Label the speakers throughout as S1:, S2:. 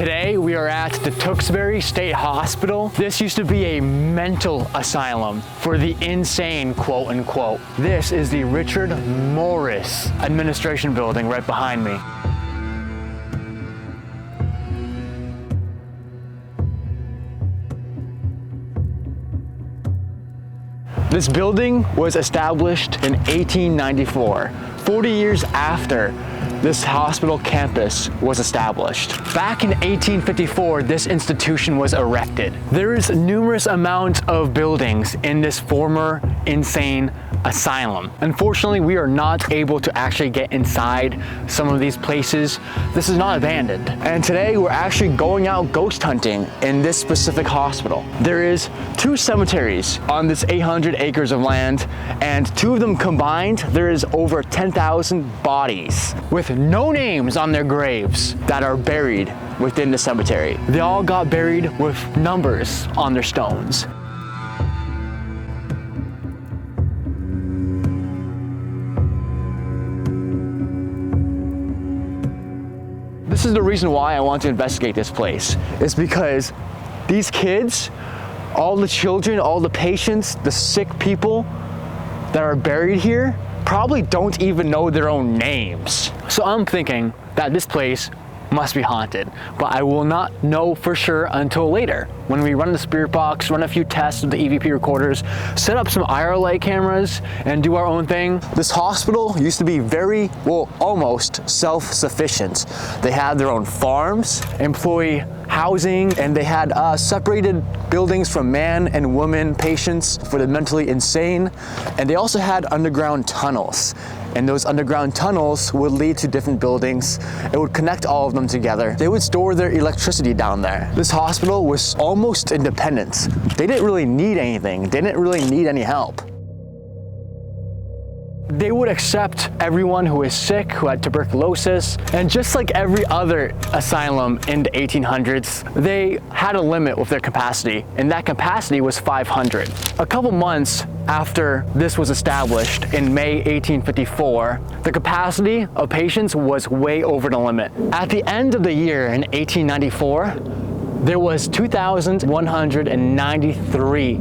S1: Today we are at the Tewksbury State Hospital. This used to be a mental asylum for the insane, quote unquote. This is the Richard Morris Administration Building right behind me. This building was established in 1894, 40 years after this hospital campus was established. Back in 1854, this institution was erected. There is numerous amounts of buildings in this former insane asylum. Unfortunately, we are not able to actually get inside some of these places. This is not abandoned. And today we're actually going out ghost hunting in this specific hospital. There is 2 cemeteries on this 800 acres of land, and 2 of them combined, there is over 10,000 bodies with no names on their graves that are buried within the cemetery. They all got buried with numbers on their stones. This is the reason why I want to investigate this place. It's because these kids, all the children, all the patients, the sick people that are buried here probably don't even know their own names. So I'm thinking that this place must be haunted, but I will not know for sure until later. When we run the spirit box, run a few tests with the EVP recorders, set up some IR light cameras, and do our own thing. This hospital used to be almost self-sufficient. They had their own farms, employee housing, and they had separated buildings from man and woman patients for the mentally insane. And they also had underground tunnels. And those underground tunnels would lead to different buildings. It would connect all of them together. They would store their electricity down there. This hospital was almost independent. They didn't really need anything. They didn't really need any help. They would accept everyone who is sick, who had tuberculosis, and just like every other asylum in the 1800s, they had a limit with their capacity, and that capacity was 500. A couple months after this was established in May 1854, the capacity of patients was way over the limit. At the end of the year in 1894, there was 2,193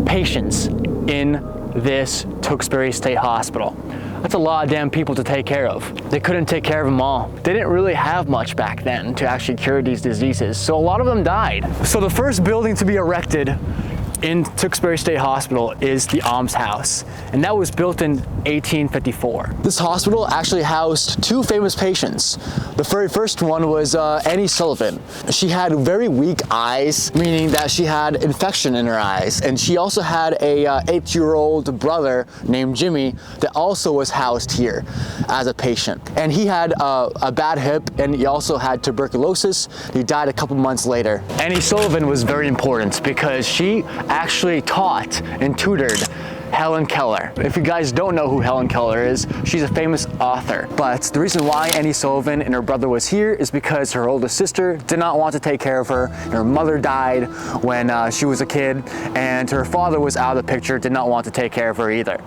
S1: patients in this Tewksbury State Hospital. That's a lot of damn people to take care of. They couldn't take care of them all. They didn't really have much back then to actually cure these diseases, so a lot of them died. So the first building to be erected in Tewksbury State Hospital is the Alms House, and that was built in 1854. This hospital actually housed 2 famous patients. The very first one was Annie Sullivan. She had very weak eyes, meaning that she had infection in her eyes, and she also had a 8-year-old brother named Jimmy that also was housed here as a patient. And he had a bad hip, and he also had tuberculosis. He died a couple months later. Annie Sullivan was very important because she actually taught and tutored Helen Keller. If you guys don't know who Helen Keller is, she's a famous author. But the reason why Annie Sullivan and her brother was here is because her oldest sister did not want to take care of her. Her mother died when she was a kid, and her father was out of the picture, did not want to take care of her either.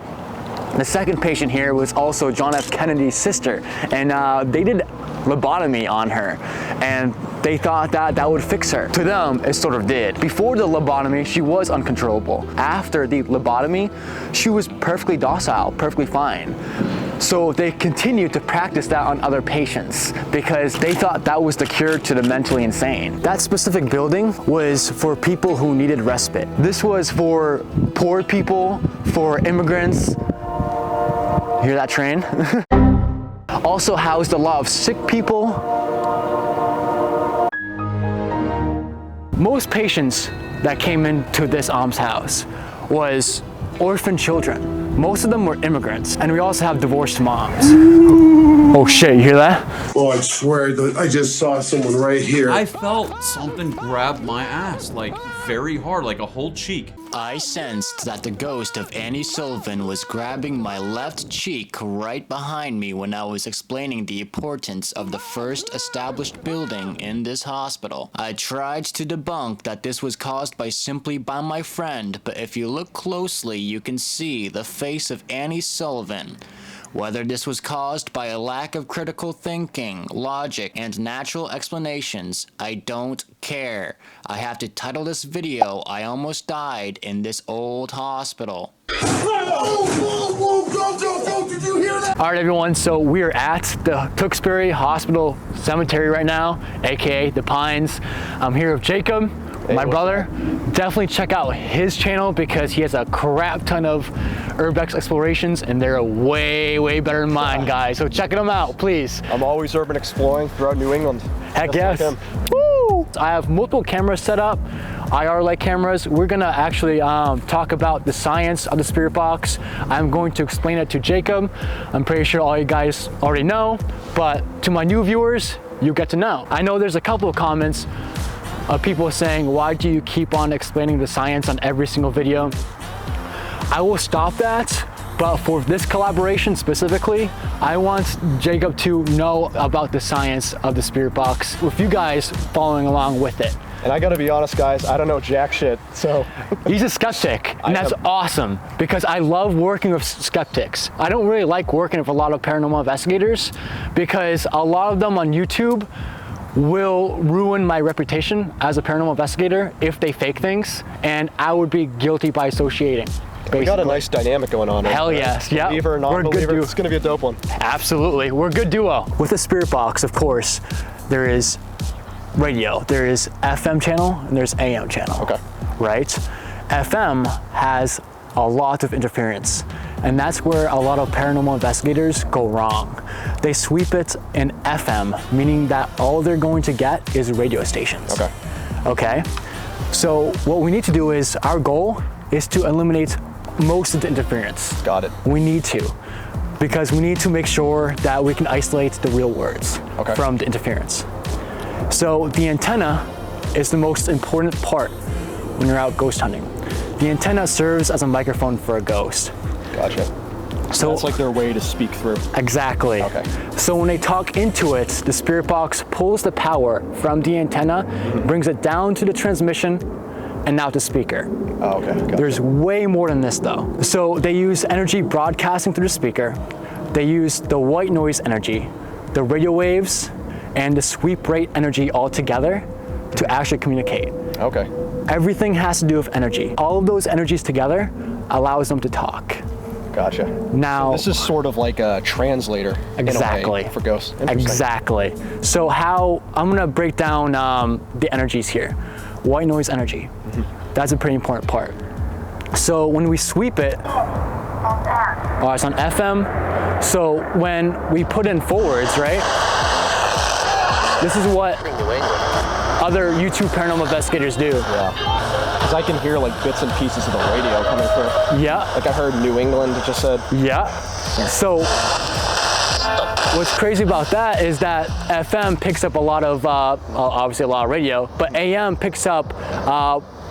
S1: The second patient here was also John F. Kennedy's sister, and they did lobotomy on her, and they thought that that would fix her. To them, it sort of did. Before the lobotomy, she was uncontrollable. After the lobotomy, she was perfectly docile, perfectly fine. So they continued to practice that on other patients because they thought that was the cure to the mentally insane. That specific building was for people who needed respite. This was for poor people, for immigrants. Hear that train? Also housed a lot of sick people. Most patients that came into this Alms House was orphan children. Most of them were immigrants, and we also have divorced moms. Oh shit, you hear that?
S2: Oh, I swear, I just saw someone right here.
S3: I felt something grab my ass, like very hard, like a whole cheek.
S4: I sensed that the ghost of Annie Sullivan was grabbing my left cheek right behind me when I was explaining the importance of the first established building in this hospital. I tried to debunk that this was caused simply by my friend, but if you look closely, you can see the face of Annie Sullivan Whether this was caused by a lack of critical thinking, logic, and natural explanations, I don't care. I have to title this video, I Almost Died in This Old Hospital.
S2: Did you hear that?
S1: All right, everyone, so we are at the Tewksbury Hospital Cemetery right now, aka the Pines. I'm here with Jacob, my brother. Definitely check out his channel because he has a crap ton of urbex explorations and they're way, way better than mine, guys. So check them out, please.
S5: I'm always urban exploring throughout New England.
S1: Heck
S5: Just
S1: yes.
S5: like him.
S1: Woo! I have multiple cameras set up, IR light cameras. We're gonna actually talk about the science of the spirit box. I'm going to explain it to Jacob. I'm pretty sure all you guys already know, but to my new viewers, you get to know. I know there's a couple of comments of people saying, why do you keep on explaining the science on every single video? I will stop that, but for this collaboration specifically, I want Jacob to know about the science of the spirit box with you guys following along with it.
S5: And I gotta be honest, guys, I don't know jack shit, so.
S1: He's a skeptic, and that's awesome because I love working with skeptics. I don't really like working with a lot of paranormal investigators because a lot of them on YouTube will ruin my reputation as a paranormal investigator if they fake things, and I would be guilty by associating. Basically.
S5: We got a nice dynamic going on.
S1: Hell yes, yeah.
S5: Believer, non-believer, it's gonna be a dope one.
S1: Absolutely, we're a good duo. With the spirit box, of course, there is radio, there is FM channel, and there's AM channel.
S5: Okay.
S1: Right? FM has a lot of interference, and that's where a lot of paranormal investigators go wrong. They sweep it in FM, meaning that all they're going to get is radio stations.
S5: Okay.
S1: Okay? So what we need to do is, our goal is to eliminate most of the interference.
S5: Got it.
S1: We need to, because we need to make sure that we can isolate the real words from the interference. So the antenna is the most important part when you're out ghost hunting. The antenna serves as a microphone for a ghost.
S5: Gotcha. So it's like their way to speak through.
S1: Exactly.
S5: Okay.
S1: So when they talk into it, the spirit box pulls the power from the antenna, brings it down to the transmission, and now to speaker.
S5: Oh, okay. Gotcha.
S1: There's way more than this though. So they use energy broadcasting through the speaker. They use the white noise energy, the radio waves, and the sweep rate energy all together to actually communicate.
S5: Okay.
S1: Everything has to do with energy. All of those energies together allows them to talk.
S5: Gotcha.
S1: Now,
S5: so this is sort of like a translator
S1: exactly
S5: in a way for ghosts.
S1: Exactly. So how I'm gonna break down the energies here. White noise energy. That's a pretty important part. So when we sweep it, it's on FM. So when we put in forwards, right? This is what other YouTube paranormal investigators do.
S5: Yeah. Because I can hear like bits and pieces of the radio coming through.
S1: Yeah.
S5: Like I heard New England just said.
S1: Yeah. So what's crazy about that is that FM picks up a lot of, obviously a lot of radio, but AM picks up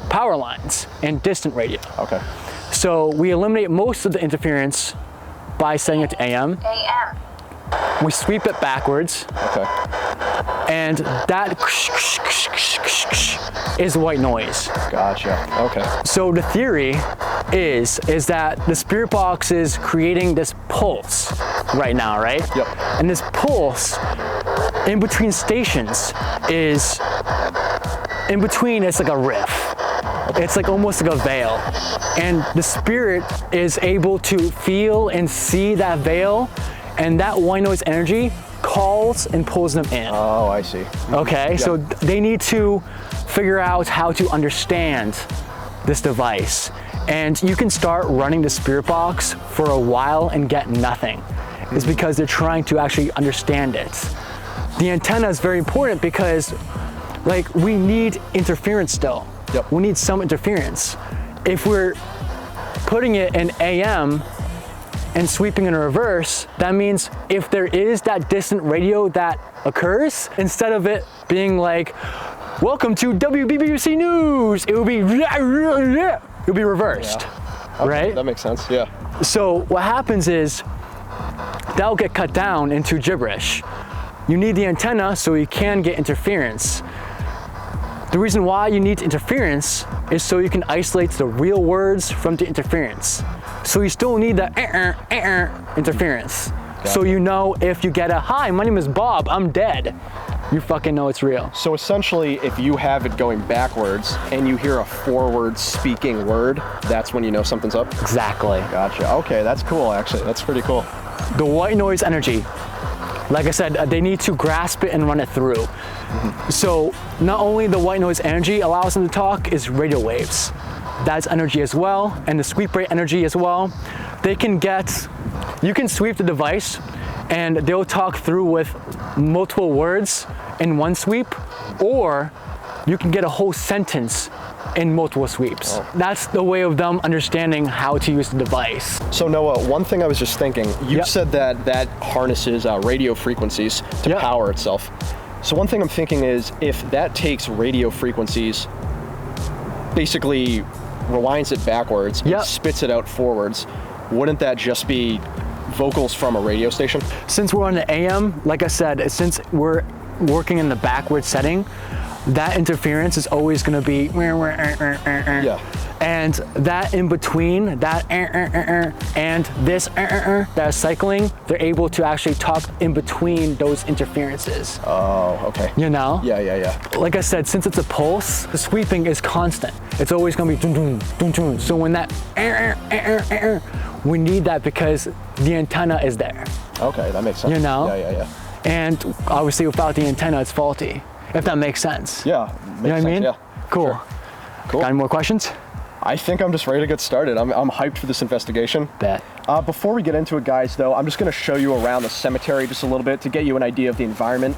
S1: power lines and distant radio.
S5: Okay.
S1: So we eliminate most of the interference by setting it to AM. AM. We sweep it backwards.
S5: Okay.
S1: And that is white noise.
S5: Gotcha. Okay.
S1: So the theory is that the spirit box is creating this pulse right now, right?
S5: Yep.
S1: And this pulse in between stations is, in between it's like a riff. It's like almost like a veil. And the spirit is able to feel and see that veil, and that white noise energy calls and pulls them in.
S5: Oh, I see.
S1: Okay,
S5: Yeah.
S1: so they need to figure out how to understand this device. And you can start running the spirit box for a while and get nothing. It's because they're trying to actually understand it. The antenna is very important because like we need interference still.
S5: Yep.
S1: We need some interference. If we're putting it in AM and sweeping in reverse, that means if there is that distant radio that occurs, instead of it being like, welcome to WBBC News, it will be reversed,
S5: Okay,
S1: right?
S5: That makes sense, yeah.
S1: So what happens is that'll get cut down into gibberish. You need the antenna so you can get interference. The reason why you need interference is so you can isolate the real words from the interference. So you still need the interference. So you know if you get a, hi, my name is Bob, I'm dead. You fucking know it's real.
S5: So essentially, if you have it going backwards and you hear a forward speaking word, that's when you know something's up?
S1: Exactly.
S5: Gotcha. Okay, that's cool, actually. That's pretty cool.
S1: The white noise energy, like I said, they need to grasp it and run it through. So not only the white noise energy allows them to talk, is radio waves. That's energy as well, and the sweep rate energy as well. They can get, you can sweep the device and they'll talk through with multiple words in one sweep, or you can get a whole sentence in multiple sweeps. That's the way of them understanding how to use the device.
S5: So Noah, one thing I was just thinking, you said that harnesses radio frequencies to power itself. So one thing I'm thinking is, if that takes radio frequencies, basically rewinds it backwards, and spits it out forwards, wouldn't that just be vocals from a radio station?
S1: Since we're on the AM, like I said, since we're working in the backward setting, that interference is always going to be and that in between that and this that is cycling, they're able to actually talk in between those interferences.
S5: Oh, okay.
S1: You know?
S5: Yeah.
S1: Like I said, since it's a pulse, the sweeping is constant. It's always going to be dun dun dun dun. So when that we need that because the antenna is there.
S5: Okay, that makes sense.
S1: You know?
S5: Yeah.
S1: And obviously without the antenna, it's faulty. If that makes sense.
S5: Yeah,
S1: you know what I mean?
S5: Yeah.
S1: Cool.
S5: Sure. Cool.
S1: Got any more questions?
S5: I think I'm just ready to get started. I'm hyped for this investigation.
S1: Bet.
S5: Before we get into it, guys, though, I'm just going to show you around the cemetery just a little bit to get you an idea of the environment.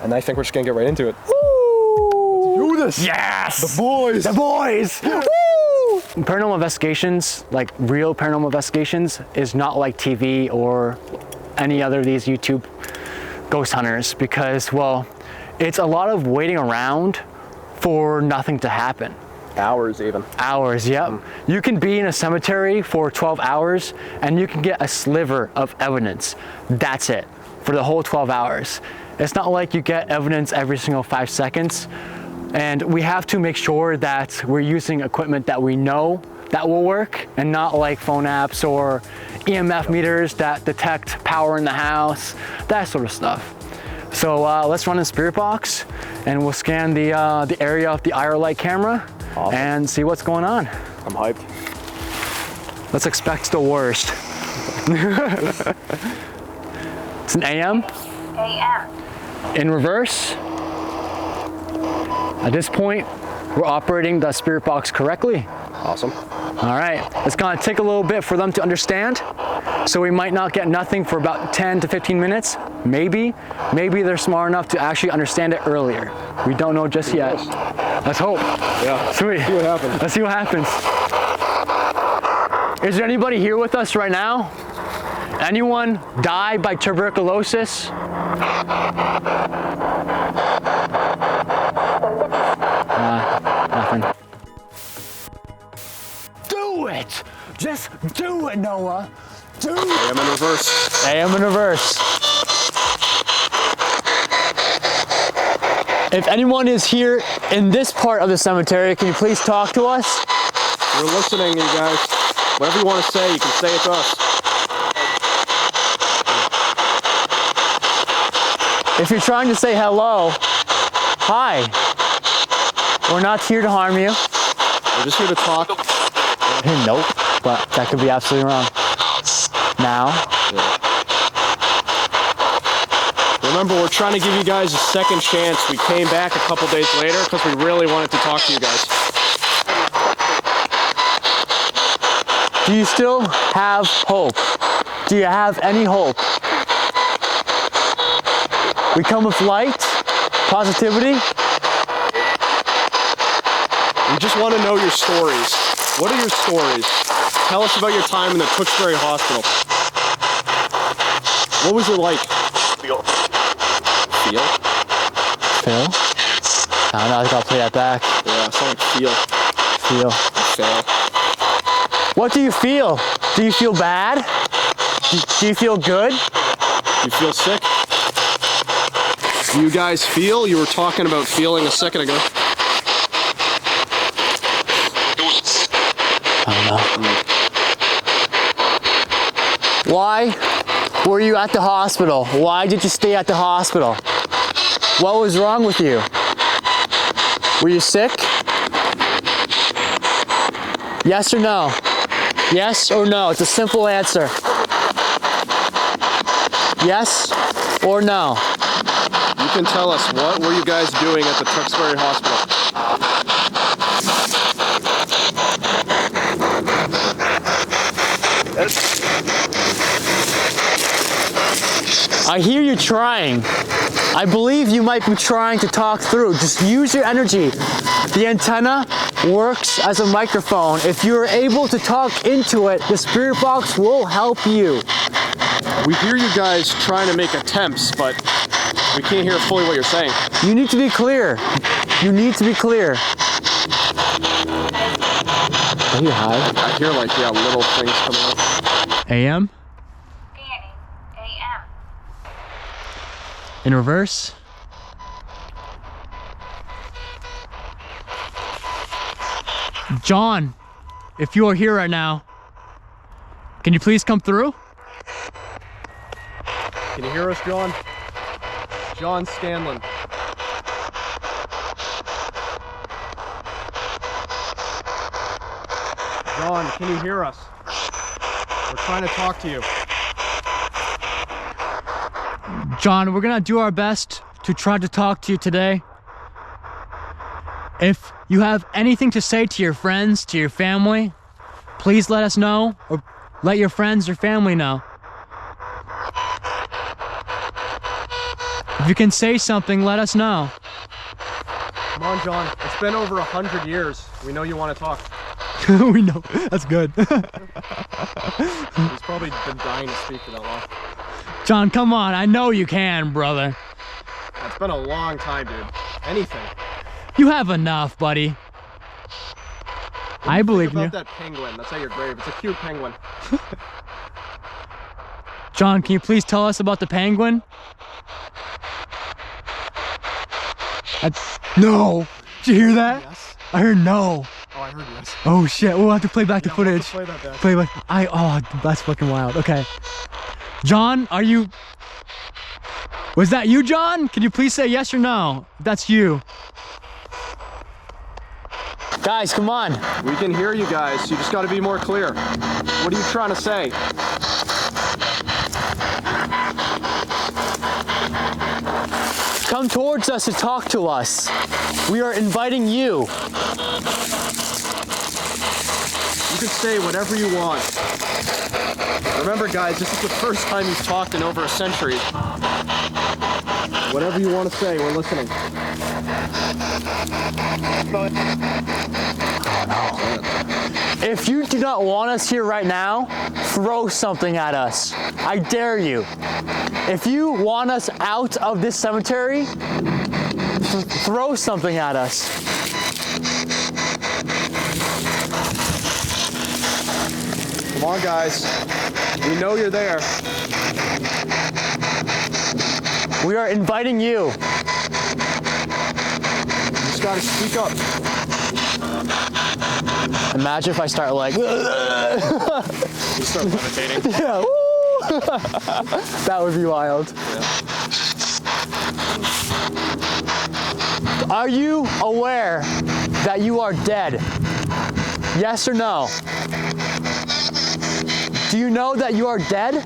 S5: And I think we're just going to get right into it.
S1: Woo!
S5: Let's do this!
S1: Yes!
S5: The boys!
S1: The boys! Woo! Paranormal investigations, like real paranormal investigations, is not like TV or any other of these YouTube ghost hunters because, well, it's a lot of waiting around for nothing to happen.
S5: Hours even.
S1: Hours, yep. You can be in a cemetery for 12 hours and you can get a sliver of evidence. That's it, for the whole 12 hours. It's not like you get evidence every single 5 seconds. And we have to make sure that we're using equipment that we know that will work and not like phone apps or EMF meters that detect power in the house, that sort of stuff. So let's run in Spirit Box and we'll scan the area of the IR light camera and see what's going on.
S5: I'm hyped.
S1: Let's expect the worst. It's an AM. AM. In reverse. At this point, we're operating the Spirit Box correctly.
S5: Awesome.
S1: All right, it's gonna take a little bit for them to understand. So we might not get nothing for about 10 to 15 minutes. Maybe they're smart enough to actually understand it earlier. We don't know just yet. Let's hope.
S5: Yeah.
S1: Sweet.
S5: See what happens.
S1: Let's see what happens. Is there anybody here with us right now? Anyone died by tuberculosis? Nothing. Do it! Just do it, Noah! Do it!
S5: AM in reverse.
S1: AM in reverse. If anyone is here in this part of the cemetery, can you please talk to us?
S5: We're listening, you guys. Whatever you want to say, you can say it to us.
S1: If you're trying to say hello, hi. We're not here to harm you.
S5: We're just here to talk.
S1: Nope, but that could be absolutely wrong. Now.
S5: Yeah. Remember, we're trying to give you guys a second chance. We came back a couple days later because we really wanted to talk to you guys.
S1: Do you still have hope? Do you have any hope? We come with light, positivity.
S5: We just want to know your stories. What are your stories? Tell us about your time in the Tewksbury Hospital. What was it like? Feel?
S1: Phil? I don't know, I think I'll play that back.
S5: Yeah, it sounded like feel.
S1: Feel.
S5: Fail.
S1: What do you feel? Do you feel bad? Do you feel good?
S5: You feel sick? Do you guys feel? You were talking about feeling a second ago.
S1: I don't know. Why were you at the hospital? Why did you stay at the hospital? What was wrong with you? Were you sick? Yes or no? Yes or no? It's a simple answer. Yes or no?
S5: You can tell us, what were you guys doing at the Tewksbury Hospital?
S1: I hear you trying. I believe you might be trying to talk through. Just use your energy. The antenna works as a microphone. If you're able to talk into it, the spirit box will help you.
S5: We hear you guys trying to make attempts, but we can't hear fully what you're saying.
S1: You need to be clear. You need to be clear. Are you high?
S5: I hear like, yeah, little things coming up.
S1: AM?
S6: Scanning. AM.
S1: In reverse? John, if you are here right now, can you please come through?
S5: Can you hear us, John? John Scanlon. John, can you hear us? We're trying to talk to you.
S1: John, we're gonna do our best to try to talk to you today. If you have anything to say to your friends, to your family, please let us know, or let your friends or family know. If you can say something, let us know.
S5: Come on, John. It's been over 100 years. We know you want to talk.
S1: We know. That's good.
S5: He's probably been dying to speak for that long.
S1: John, come on. I know you can, brother.
S5: It's been a long time, dude. Anything.
S1: You have enough, buddy. I believe in you.
S5: Think about that penguin that's at your grave. It's a cute penguin.
S1: John, can you please tell us about the penguin? No! Did you hear that?
S5: Yes.
S1: I heard no.
S5: Oh, I heard yes.
S1: Oh shit, we'll have to play back the
S5: Yeah, we'll have
S1: footage.
S5: to play that back.
S1: Play back. Oh, that's fucking wild. Okay. John, are you... Was that you, John? Can you please say yes or no? That's you. Guys, come on.
S5: We can hear you guys. You just got to be more clear. What are you trying to say?
S1: Come towards us to talk to us. We are inviting you.
S5: You can say whatever you want. Remember, guys, this is the first time you've talked in over a century. Whatever you want to say, we're listening.
S1: If you do not want us here right now, throw something at us. I dare you. If you want us out of this cemetery, throw something at us.
S5: Come on, guys. We know you're there.
S1: We are inviting you.
S5: You just got to speak up.
S1: Imagine if I start like...
S5: You start levitating.
S1: Yeah, woo! That would be wild.
S5: Yeah.
S1: Are you aware that you are dead? Yes or no? Do you know that you are dead?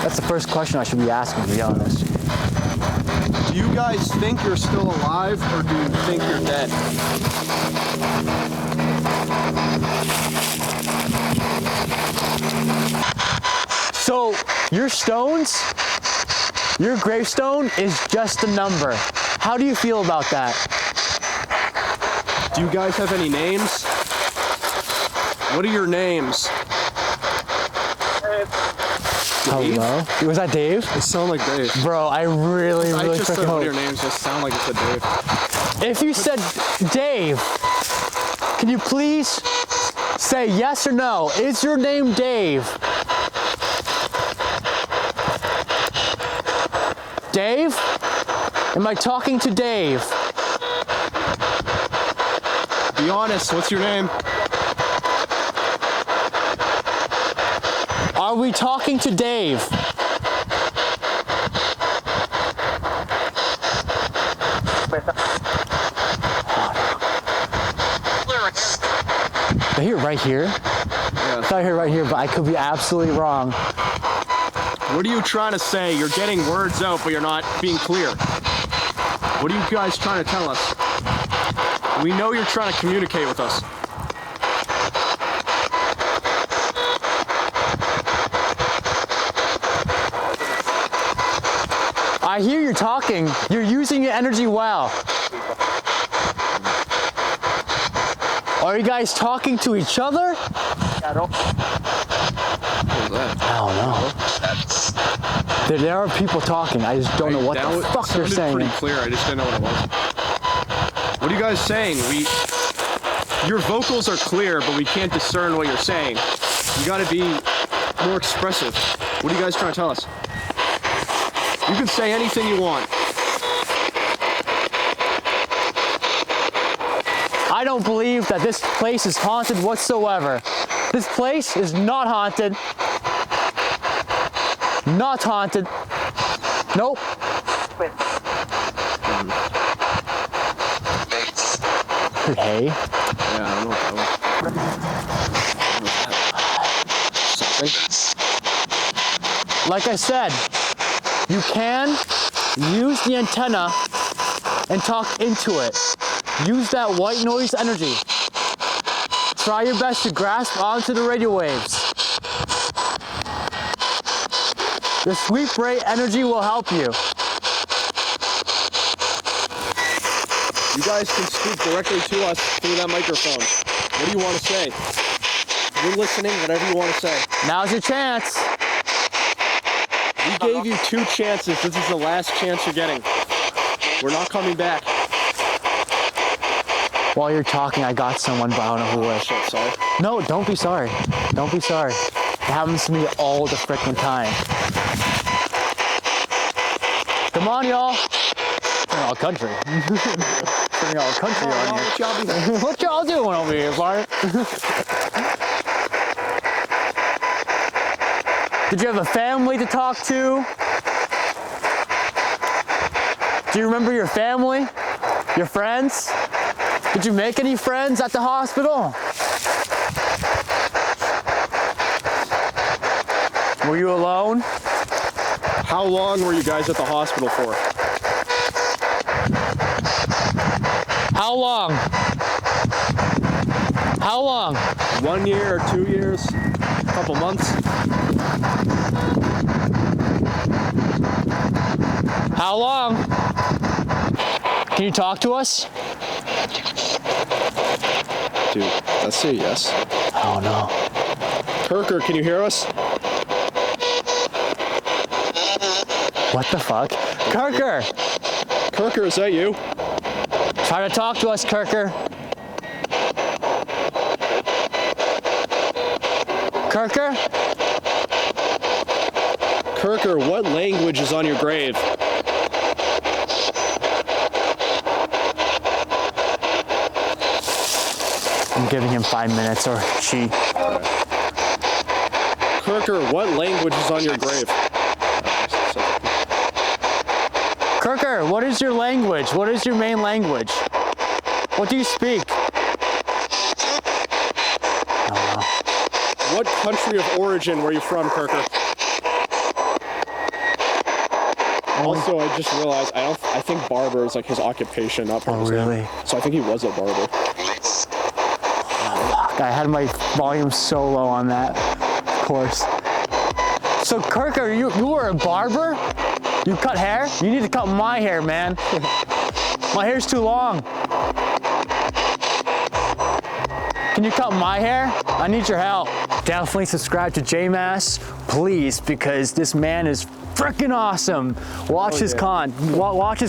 S1: That's the first question I should be asking, to be honest.
S5: Do you guys think you're still alive, or do you think you're dead?
S1: So, your stones, your gravestone is just a number. How do you feel about that?
S5: Do you guys have any names? What are your names?
S1: Hello? Was that Dave?
S5: They sound like Dave.
S1: Bro, I really
S5: I just
S1: freaking
S5: said what
S1: hope.
S5: your names just sound like it said Dave.
S1: If you said Dave, can you please say yes or no? Is your name Dave? Dave? Am I talking to Dave?
S5: Be honest, what's your name?
S1: Are we talking to Dave? I hear it right here.
S5: Yeah.
S1: I thought I heard it right here, but I could be absolutely wrong.
S5: What are you trying to say? You're getting words out, but you're not being clear. What are you guys trying to tell us? We know you're trying to communicate with us.
S1: I hear you talking. You're using your energy well. Are you guys talking to each other?
S5: What was that?
S1: I don't know. There are people talking. I just don't know what the fuck they're saying.
S5: Pretty clear. I just didn't know what it was. What are you guys saying? Your vocals are clear, but we can't discern what you're saying. You got to be more expressive. What are you guys trying to tell us? You can say anything you want.
S1: I don't believe that this place is haunted whatsoever. This place is not haunted. Not haunted. Nope. Hey.
S5: Yeah, I don't know what that was. Something.
S1: Like I said, you can use the antenna and talk into it. Use that white noise energy. Try your best to grasp onto the radio waves. The sweep rate energy will help you.
S5: You guys can speak directly to us through that microphone. What do you want to say? We're listening, whatever you want to say.
S1: Now's your chance.
S5: We gave you 2 chances. This is the last chance you're getting. We're not coming back.
S1: While you're talking, I got someone, but I don't know who it was.
S5: Shit, sorry.
S1: No, don't be sorry. Don't be sorry. It happens to me all the frickin' time. Come on, y'all. Turn all country. Turn all country on you. What y'all doing over here, Bart? Did you have a family to talk to? Do you remember your family? Your friends? Did you make any friends at the hospital? Were you alone?
S5: How long were you guys at the hospital for?
S1: How long? How long?
S5: 1 year or 2 years? A couple months?
S1: How long? Can you talk to us?
S5: Dude, let's say yes.
S1: Oh no.
S5: Kirker, can you hear us?
S1: What the fuck? Kirker!
S5: Kirker, is that you?
S1: Try to talk to us, Kirker. Kirker?
S5: Kirker, what language is on your grave?
S1: I'm giving him 5 minutes or she.
S5: Kirker, what language is on your grave?
S1: Kirker, what is your language? What is your main language? What do you speak?
S5: What country of origin were you from, Kirker? Also, I just realized I think barber is like his occupation, not part of his name.
S1: Really?
S5: So I think he was a barber.
S1: I had my volume so low on that, of course. So Kirker, you were a barber? You cut hair? You need to cut my hair, man. My hair's too long. Can you cut my hair? I need your help. Definitely subscribe to JMass, please, because this man is freaking awesome. Watch his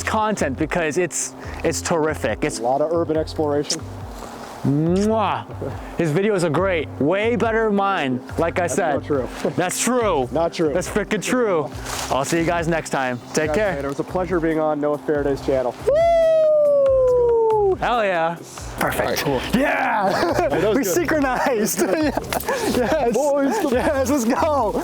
S1: content because it's terrific. It's
S5: A lot of urban exploration.
S1: mwah. His videos are great. Way better than mine. Like I said.
S5: Not true.
S1: That's true.
S5: Not true.
S1: That's freaking true. I'll see you guys next time. Take care.
S5: It was a pleasure being on Noah Faraday's channel.
S1: Woo! Hell yeah. Perfect.
S5: Cool.
S1: Yeah.
S5: That was
S1: We
S5: good.
S1: synchronized. Yes.
S5: Boys.
S1: Yes, let's go.